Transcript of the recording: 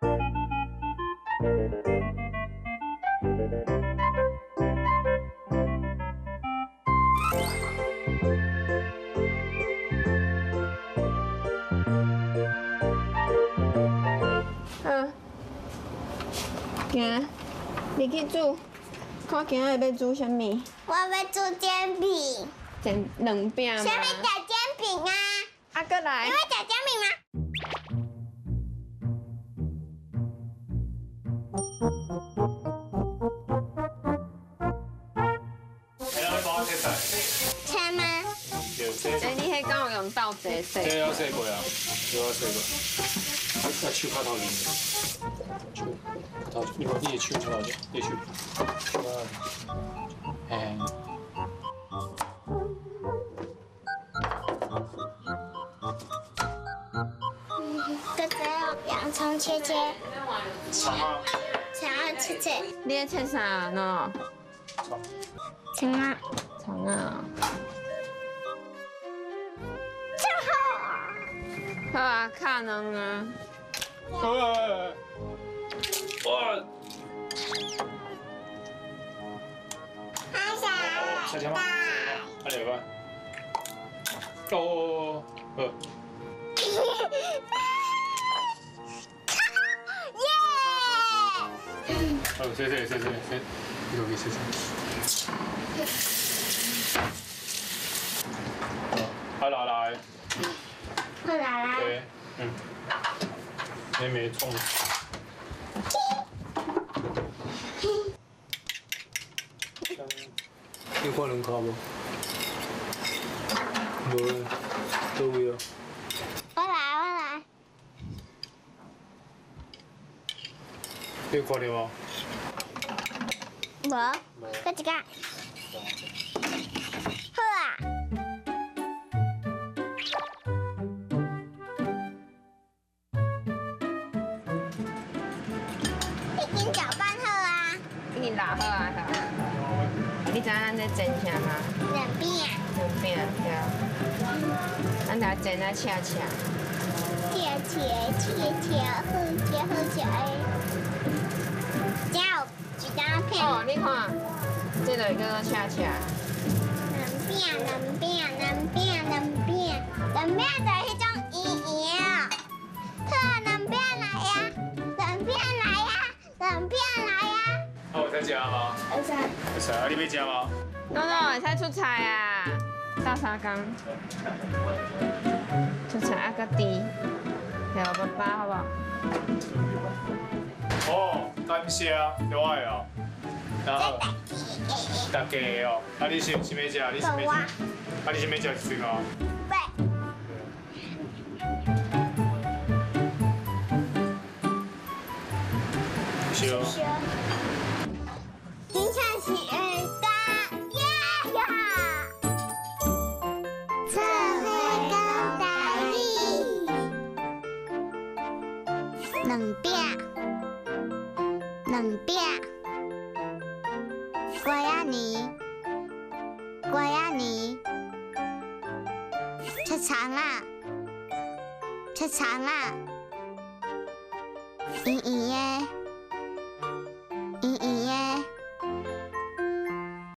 行，你去煮，看今日要煮啥物？我要煮煎饼。煎两饼吗？下面打煎饼啊！啊，过来。你会打煎饼吗？切吗？哎，你迄敢有用刀子洗？这要洗过啊，这要洗过。啊，手卡头面，手卡头，你看你的手卡头，你的手，哎。哥哥要洋葱切切，长啊。想要切切。你在切啥呢？长啊。葱啊。好啊，卡能啊。哇！还想小强吗？快点吧。哦，哦，谢，一口给谢谢。好，来。快来啦！对，妹妹冲。你看能卡无？无咧，倒位啊？我来。你看到无？无，搁一个。好啊。已经搅拌好啊。已经拉好啊，你知影咱在煎啥吗？两边。两饼，对啊。咱来煎来切，切，好。这样一大片。哦，你看，这个叫做切。两边就迄种圆啊。好啊，两边来呀。啊，有在食吗？会使。会使啊，你要食吗？喏，会使出菜啊，倒三工。出菜啊，搁猪，还有爸好不好？哦，感谢啊，有爱哦。然后，大家哦，啊，你是要食？你是要食？啊，你是要食一份哦？对。是哦。今天是大耶呀！社会讲台语，两饼，过仔年，吃肠啊，圆圆的。